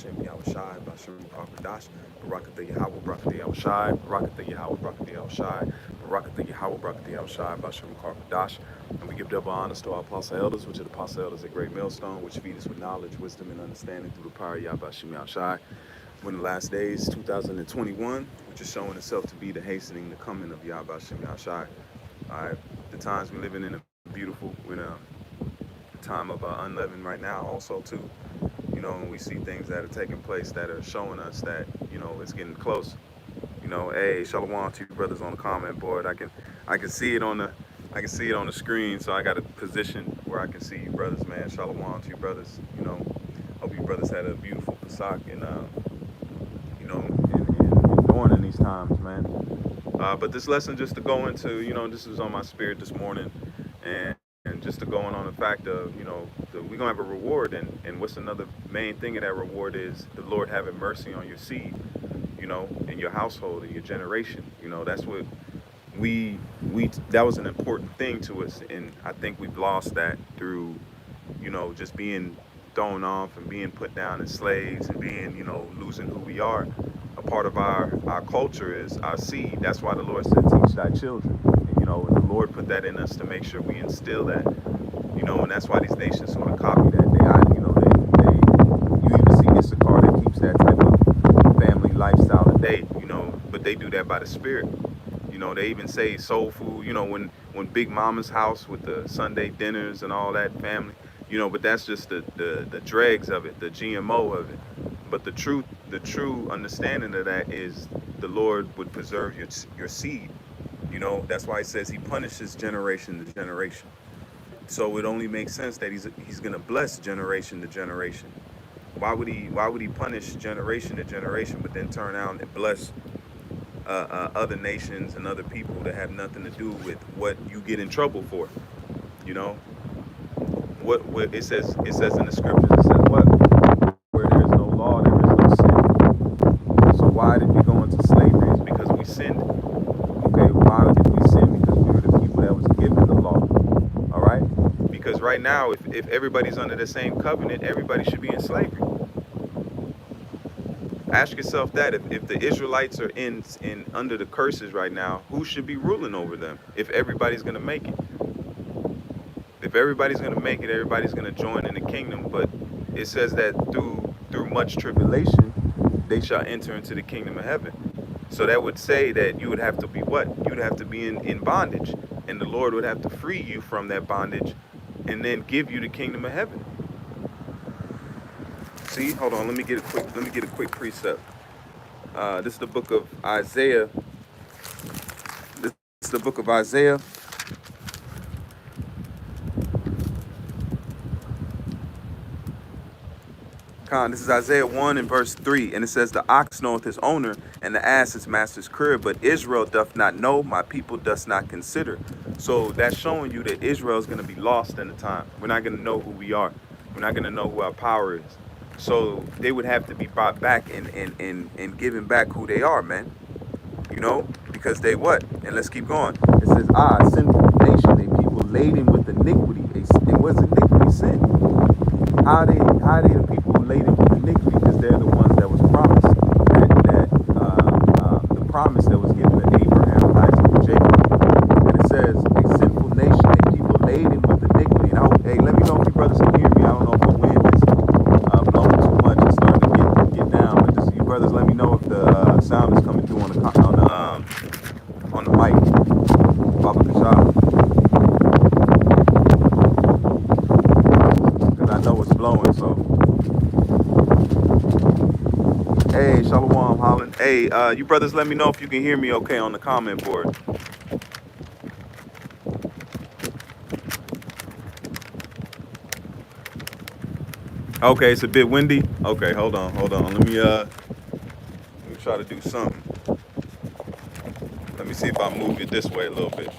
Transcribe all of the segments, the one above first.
Bashem Yahushai, Bashem Pakwadash, Barakatha Yahweh, Barakatha Yahushai, Barakatha Yahweh, Barakatha Yahushai, Barakatha Yahweh, Barakatha Yahushai, Bashem Pakwadash. And we give double honors to our apostle elders, which are the apostle elders at Great Millstone, which feed us with knowledge, wisdom, and understanding through the power of Yahbashim Yahushai. We're in the last days, 2021, which is showing itself to be the hastening, the coming of Yahbashim Yahushai. All right, the times we're living in are beautiful. We're in a time of unleavened right now also too, and we see things that are taking place that are showing us that it's getting close. Hey, shalom to you brothers on the comment board. I can see it on the screen, so I got a position where I can see you brothers, man. Shalom to you brothers. Hope you brothers had a beautiful Pesach and enduring in these times, man. But this lesson, just to go into, this was on my spirit this morning, and just to go on the fact of, we're going to have a reward, and what's another main thing of that reward is the Lord having mercy on your seed, in your household, in your generation. That's what that was an important thing to us, and I think we've lost that through, just being thrown off and being put down as slaves and being, losing who we are. A part of our culture is our seed. That's why the Lord said, teach thy children. And the Lord put that in us to make sure we instill that, and that's why these nations sort of copy that. You even see Issachar that keeps that type of family lifestyle today, but they do that by the Spirit. They even say soul food, when Big Mama's house with the Sunday dinners and all that family, but that's just the dregs of it, the GMO of it. But the true understanding of that is the Lord would preserve your seed. That's why he says he punishes generation to generation. So it only makes sense that he's going to bless generation to generation. Why would he punish generation to generation, but then turn around and bless other nations and other people that have nothing to do with what you get in trouble for? What it says in the scriptures, it says what? Where there is no law, there is no sin. So why did we go into slavery? It's because we sinned. Okay, why did we sin? Because we were the people that was given the law. All right? Because right now, if everybody's under the same covenant, everybody should be in slavery. Ask yourself that. If the Israelites are in under the curses right now, who should be ruling over them? If everybody's going to make it. If everybody's going to make it, everybody's going to join in the kingdom. But it says that through much tribulation, they shall enter into the kingdom of heaven. So that would say that you would have to be what? You would have to be in bondage. And the Lord would have to free you from that bondage and then give you the kingdom of heaven. See, hold on, let me get a quick precept. This is the book of Isaiah. This is the book of Isaiah. This is Isaiah 1 and verse 3, and it says, the ox knoweth his owner, and the ass his master's crib, but Israel doth not know, my people doth not consider. So that's showing you that Israel is going to be lost in the time. We're not going to know who we are. We're not going to know who our power is. So they would have to be brought back and given back who they are, man. Because they what? And let's keep going. It says, sinful nation, a people laden with iniquity. And what's iniquity? Sin. How are they the people laden with iniquity? Because they're the ones that was promised. The promise that was given to Abraham, Isaac, and Jacob. And it says, a sinful nation, a people laden with iniquity. And hey, let me know if you brothers can hear me. I don't know if the wind is blowing too much. It's starting to get down. But just you brothers, let me know if the sound is coming through on the mic. Baba Kashab. Because I know it's blowing, so. Hey, Shalom, Holland. Hey, you brothers, let me know if you can hear me okay on the comment board. Okay, it's a bit windy. Okay, hold on. Let me try to do something. Let me see if I move it this way a little bit.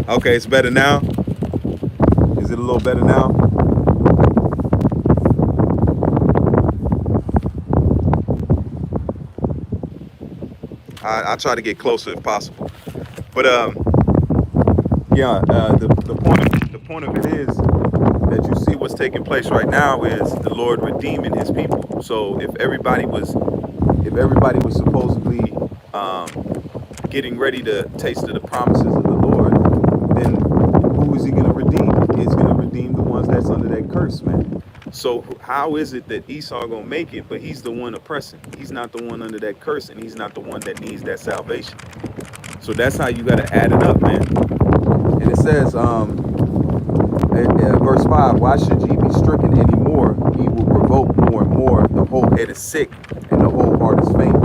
Okay, it's better now. Is it a little better now? I try to get closer if possible. But yeah, the point of it is that you see what's taking place right now is the Lord redeeming his people. So if everybody was supposedly getting ready to taste of the promises of the Lord, then who is he going to redeem? He's going to redeem the ones that's under that curse, man. So how is it that Esau going to make it, but he's the one oppressing? He's not the one under that curse, and he's not the one that needs that salvation. So that's how you got to add it up, man. And it says, verse 5, why should ye be stricken any more? He will provoke more and more. The whole head is sick and the whole heart is faint.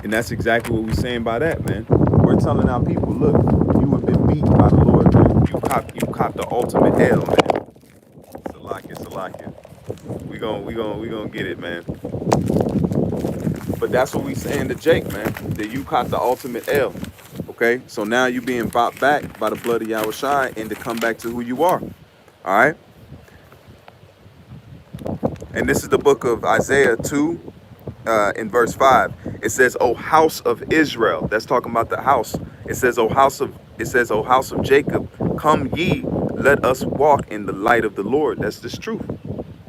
And that's exactly what we're saying by that, man. We're telling our people, look, you have been beaten by the Lord, man. You caught the ultimate L, man. Salakia. We gonna get it, man. But that's what we saying to Jake, man. That you caught the ultimate L. Okay? So now you being bought back by the blood of Yahushua and to come back to who you are. All right? And this is the book of Isaiah 2 in verse 5. It says, O house of Israel. That's talking about the house. It says, O house of Jacob, come ye, let us walk in the light of the Lord. That's this truth.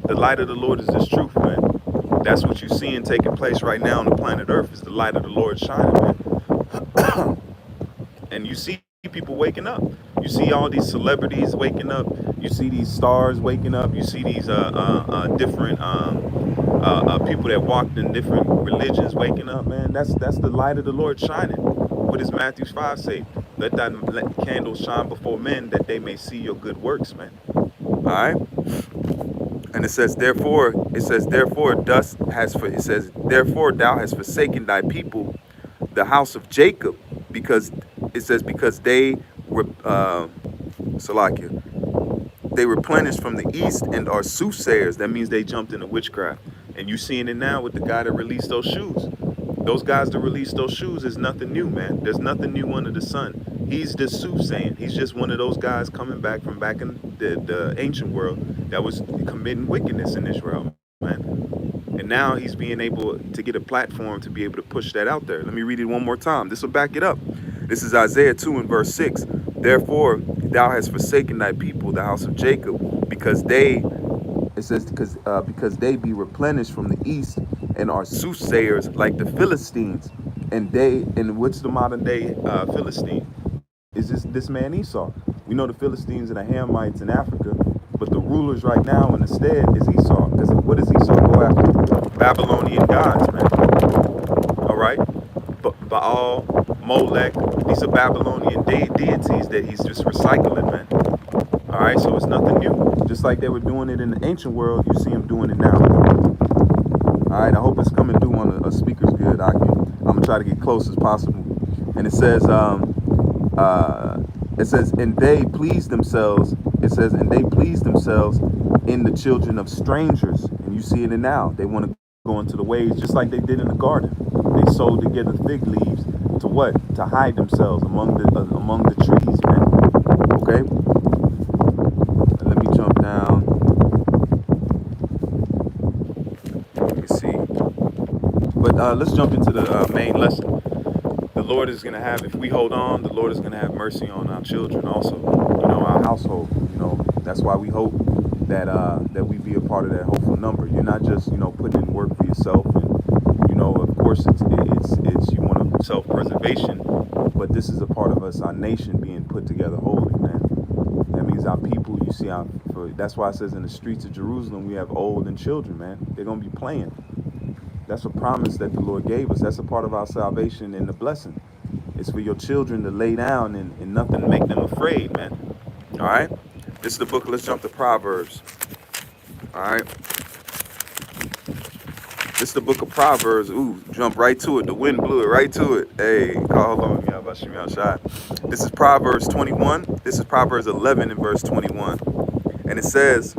The light of the Lord is this truth, man. That's what you're seeing taking place right now on the planet Earth, is the light of the Lord shining, man. And you see people waking up. You see all these celebrities waking up. You see these stars waking up. You see these different people that walked in different religions waking up, man. That's the light of the Lord shining. What does Matthew 5 say? Let candle shine before men that they may see your good works, man. All right. And it says, therefore thou hast forsaken thy people, the house of Jacob, because they replenished from the east and are soothsayers. That means they jumped into witchcraft. And you seeing it now with the guy that released those shoes. Those guys that released those shoes is nothing new, man. There's nothing new under the sun. He's just soothsaying. He's just one of those guys coming back from back in the ancient world that was committing wickedness in Israel, man. And now he's being able to get a platform to be able to push that out there. Let me read it one more time. This will back it up. This is Isaiah 2 and verse 6. Therefore, thou hast forsaken thy people, the house of Jacob, because they be replenished from the east and are soothsayers like the Philistines. And what's the modern day Philistine? Is this man Esau? We know the Philistines and the Hamites in Africa, but the rulers right now in the stead is Esau. Because what does Esau go after? Babylonian gods, man. All right? Baal, Molech, these are Babylonian deities that he's just recycling, man. All right, so it's nothing new. Just like they were doing it in the ancient world, you see them doing it now. All right, I hope it's coming through on a speaker's good. I'm gonna try to get close as possible. And it says, and they please themselves. It says, and they please themselves in the children of strangers. And you see it now. They want to go into the ways just like they did in the garden. They sewed together fig leaves to what? To hide themselves among the trees, man. Okay. Let me jump down. Let me see. But let's jump into the main lesson. The Lord is going to have, if we hold on, the Lord is going to have mercy on our children also, our household. That's why we hope that we be a part of that hopeful number. You're not just, putting in work for yourself. And, of course, it's you want self-preservation, but this is a part of us, our nation being put together wholly, man. That means our people, you see, that's why it says in the streets of Jerusalem, we have old and children, man. They're going to be playing. That's a promise that the Lord gave us. That's a part of our salvation and the blessing. It's for your children to lay down and nothing to make them afraid, man. All right? This is the book. Let's jump to Proverbs. All right? This is the book of Proverbs. Ooh, jump right to it. The wind blew it right to it. Hey, call on me. How about you outside? This is Proverbs 21. This is Proverbs 11 and verse 21. And it says,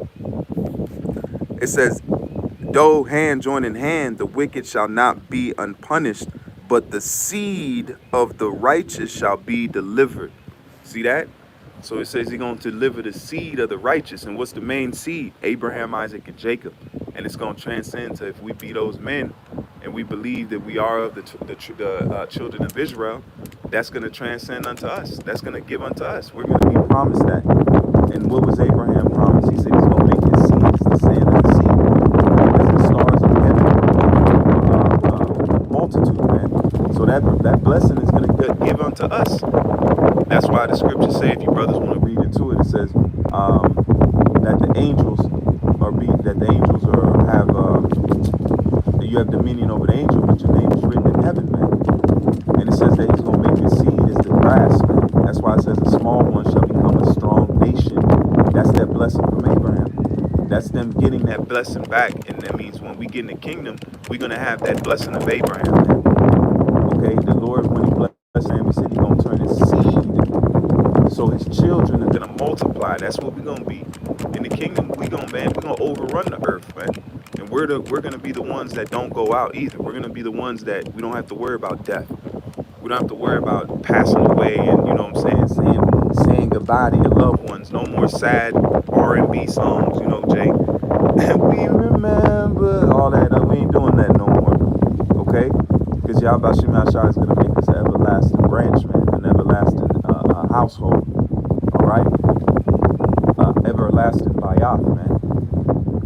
though hand join in hand, the wicked shall not be unpunished, but the seed of the righteous shall be delivered. See that? So it says he's going to deliver the seed of the righteous. And what's the main seed? Abraham, Isaac, and Jacob. And it's going to transcend to, if we be those men and we believe that we are of the children of Israel, that's going to transcend unto us. That's going to give unto us. We're going to be promised that. And what was Abraham promised? He said he's going to make his seed the give unto us. That's why the scriptures say, if you brothers want to read into it, it says that the angels you have dominion over the angel, but your name is written in heaven, man. And it says that he's going to make your seed as the grass, man. That's why it says a small one shall become a strong nation. That's that blessing from Abraham. That's them getting that blessing back. And that means when we get in the kingdom, we're going to have that blessing of Abraham, man. Okay, the Lord, when he blessed him, he said he's going to turn his seed. So his children are going to multiply. That's what we're going to be. In the kingdom, we're going to overrun the earth, man. And we're going to be the ones that don't go out either. We're going to be the ones that we don't have to worry about death. We don't have to worry about passing away and, you know what I'm saying, saying goodbye to your loved ones. No more sad R&B songs, you know, Jay. We remember all that. We ain't doing that no more. Okay? Because Yahweh Shemashah is going to make us an everlasting branch, man. An everlasting household. All right? Everlasting bayah, man.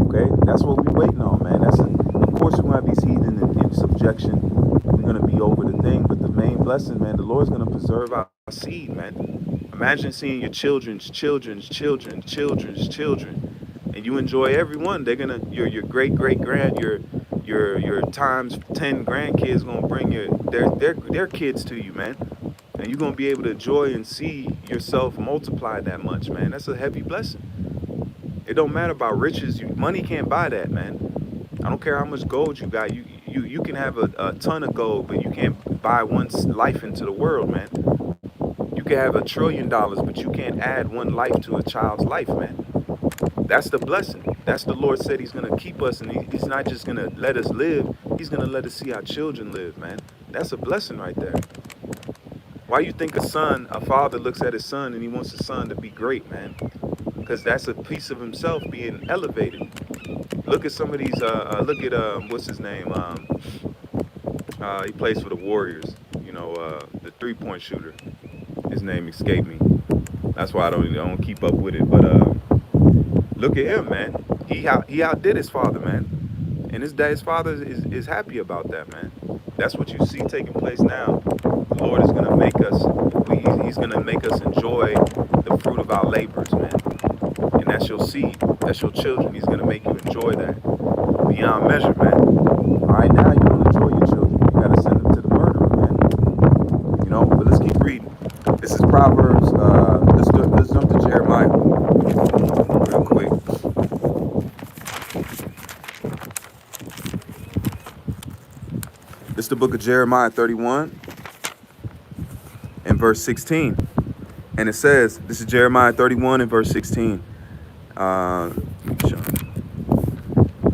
Okay, that's what we're waiting on, man. Of course, we're going to have these heathen in subjection. We're going to be over the thing, but the main blessing, man, the Lord's going to preserve our seed, man. Imagine seeing your children's children, and you enjoy everyone. They're gonna your great grand your times 10 grandkids gonna bring their kids to you, man. And you're gonna be able to enjoy and see yourself multiply that much, man. That's a heavy blessing. It don't matter about riches. Money can't buy that, man. I don't care how much gold you got. You can have a ton of gold, but you can't buy one's life into the world, man. You can have $1 trillion, but you can't add one life to a child's life, man. That's the blessing. That's the Lord said he's going to keep us, and he's not just going to let us live. He's going to let us see our children live, man. That's a blessing right there. Why you think a father looks at his son and he wants his son to be great, man? Because that's a piece of himself being elevated. Look at some of these, look at, what's his name? He plays for the Warriors, you know, the three-point shooter. His name escaped me. That's why I don't keep up with it. But look at him, man. He outdid his father, man. And his father is happy about that, man. That's what you see taking place now. The Lord is gonna make us. He's gonna make us enjoy the fruit of our labors, man. And that's your seed. That's your children. He's gonna make you enjoy that beyond measure, man. All right, now you don't enjoy your children. You gotta send them to the murderer, man. You know. But let's keep reading. This is Proverbs. Let's jump to Jeremiah real quick. This is the book of Jeremiah 31 and verse 16. And it says, this is Jeremiah 31 and verse 16. The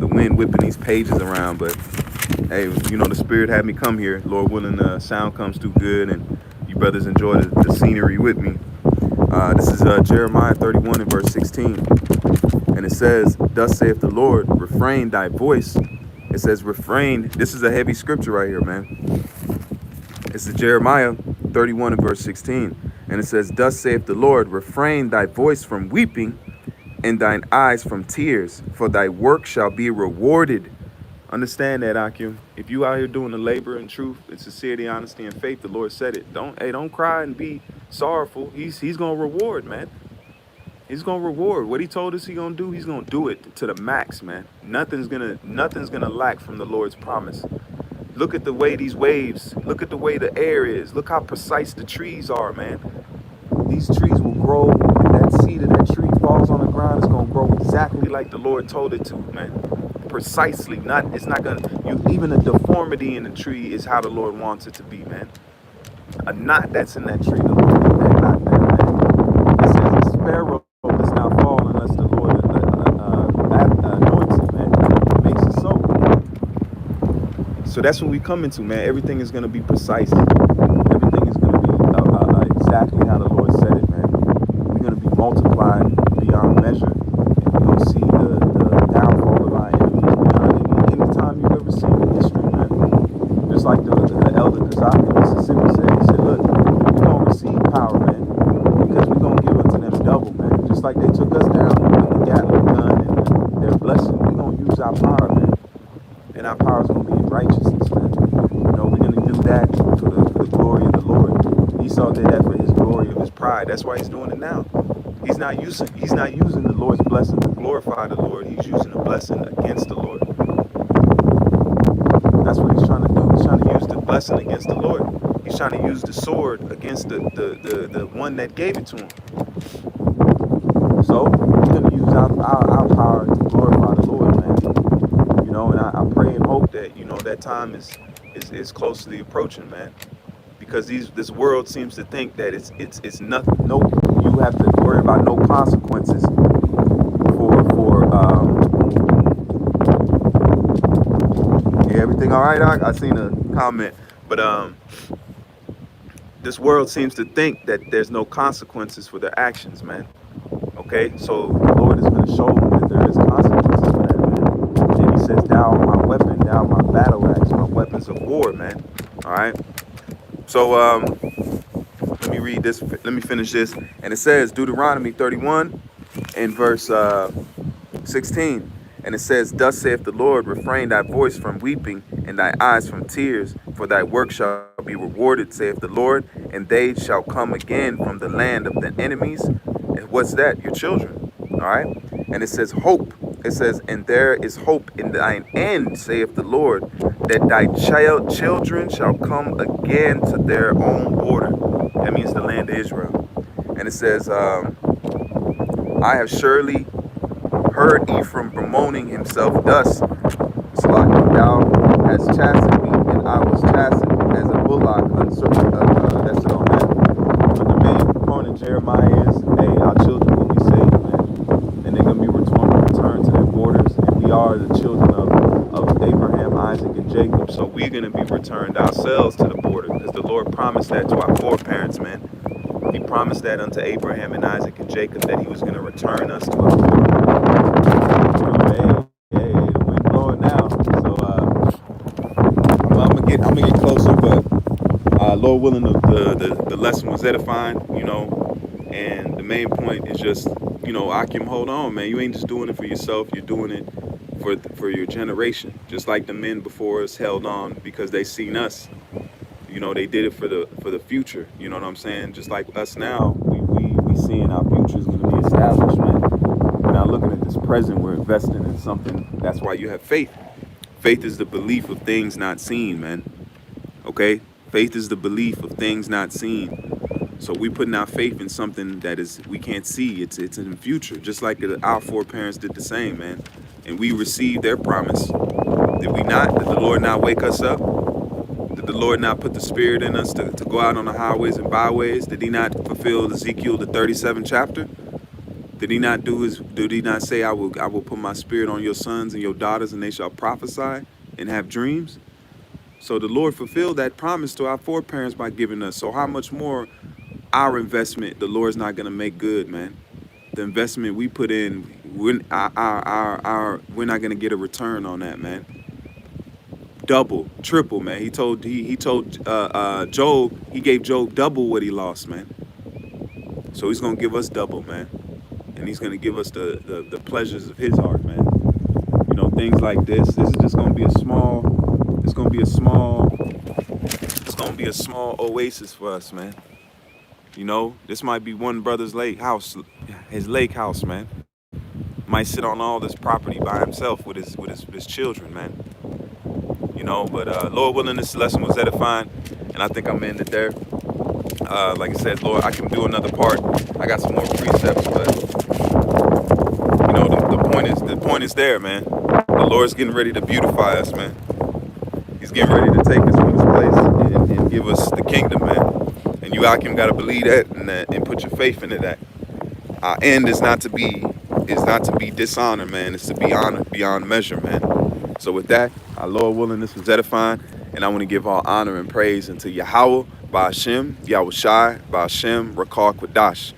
wind whipping these pages around, but hey, you know, the Spirit had me come here. Lord willing, the sound comes through good, and you brothers enjoy the scenery with me. This is Jeremiah 31 and verse 16. And it says, thus saith the Lord, refrain thy voice. It says refrain. This is a heavy scripture right here, man. It's Jeremiah 31 and verse 16. And it says, thus saith the Lord, refrain thy voice from weeping and thine eyes from tears, for thy work shall be rewarded. Understand that, Akim. If you out here doing the labor and truth and sincerity, honesty, and faith, the Lord said it. Don't cry and be sorrowful. He's gonna reward, man. He's gonna reward. What he told us he gonna do, he's gonna do it to the max, man. Nothing's gonna lack from the Lord's promise. Look at the way these waves, look at the way the air is. Look how precise the trees are, man. These trees will grow. When that seed of that tree falls on the ground, it's gonna grow exactly like the Lord told it to, man. Precisely. It's not gonna, even a deformity in the tree is how the Lord wants it to be, man. A knot that's in that tree, the Lord put that knot there, man. It says a sparrow does not fall unless the Lord anoints it, man. It makes it so. So that's what we come into, man. Everything is gonna be precise. Everything is gonna be exactly how the Lord said it, man. We're gonna be multiplied beyond measure, and we're gonna see the downfall of our enemies beyond any time you've ever seen in history, man. Just like the elder Kazaki of Mississippi said, he said, look, we're gonna receive power, man, because we're gonna give unto them double, man. Just like they took us down with the Gatling gun and their blessing, we're gonna use our power, man. And our power is gonna be in righteousness, man. You know, we're gonna do that for the glory of the Lord. Esau did that for his glory of his pride. That's why he's doing it now. He's not using the Lord's blessing to glorify the Lord. He's using the blessing against the Lord. That's what he's trying to do. He's trying to use the blessing against the Lord. He's trying to use the sword against the one that gave it to him. So we're going to use our power to glorify the Lord, man. And I pray and hope that, that time is closely approaching, man. Because this world seems to think that it's nothing. No, you have to worry about no consequences for everything all right? I seen a comment, but this world seems to think that there's no consequences for their actions, man. Okay, so the Lord is going to show them that there is consequences for that, man. And he says, thou art my weapon, thou art my battle axe, my weapons of war, man. All right. So let me read this. Let me finish this. And it says, Deuteronomy 31 and verse 16. And it says, thus saith the Lord, refrain thy voice from weeping and thy eyes from tears, for thy work shall be rewarded, saith the Lord, and they shall come again from the land of the enemies. And what's that? Your children. All right. And it says, hope. It says, and there is hope in thine end, saith the Lord, that thy children shall come again to their own border. That means the land of Israel. And it says, I have surely heard Ephraim bemoaning himself thus, Slack, thou hast chastened me, and I was chastened as a bullock uncircumcised. That's it on that. But the main component, Jeremiah, is, hey, our children will be saved, man. And they're going to be returned to their borders. And we are the children of Abraham, Isaac, and Jacob. So we're going to be returned ourselves to the border, because the Lord promised that to our foreparents, man. He promised that unto Abraham and Isaac and Jacob, that he was going to return us to our border. Hey, the wind blowing now. So I'm gonna get closer, but Lord willing, the lesson was edifying, and the main point is just, Akim, hold on, man. You ain't just doing it for yourself. You're doing it for your generation. Just like the men before us held on because they seen us. They did it for the future. You know what I'm saying? Just like us now, we seeing our future is going to be established, man. We're not looking at this present. We're investing in something. That's why you have faith. Faith is the belief of things not seen, man. Okay? Faith is the belief of things not seen. So we putting our faith in something that is we can't see. It's in the future. Just like our foreparents did the same, man. And we received their promise. Did we not? Did the Lord not wake us up? Did the Lord not put the spirit in us to go out on the highways and byways? Did he not fulfill Ezekiel the 37th chapter? Did he not say, I will put my spirit on your sons and your daughters, and they shall prophesy and have dreams? So the Lord fulfilled that promise to our foreparents by giving us. So how much more our investment the Lord's not going to make good, man? The investment we put in, we're not going to get a return on that, man. Double, triple, man. He told Job, he gave Job double what he lost, man. So he's gonna give us double, man. And he's gonna give us the pleasures of his heart, man. Things like this. This is just gonna be a small oasis for us, man. This might be one brother's his lake house, man. Might sit on all this property by himself with his children, man. But Lord willing, this lesson was edifying, and I think I'm ended there. Like I said, Lord, I can do another part. I got some more precepts, but the point is there, man. The Lord's getting ready to beautify us, man. He's getting ready to take us from this place and give us the kingdom, man. And you, Akim, gotta believe that and put your faith into that. Our end is not to be dishonored, man. It's to be honored beyond measure, man. So with that, our Lord willing, this was edifying, and I want to give all honor and praise unto Yahweh, Ba'ashem, Yahweh Shai, Ba'ashem, Rakar Kwadash.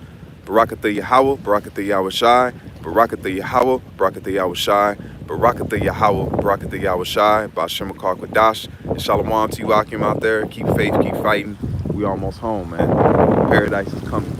Barakatha Yahweh, Barakatha Yahweh Shai, Barakatha Yahweh, Barakatha Yahweh Shai, Barakatha Yahweh, Barakatha Yahweh Shai, Ba'ashem Rakar Kwadash. And shalom to you, Akim, out there. Keep faith, keep fighting. We almost home, man. Paradise is coming.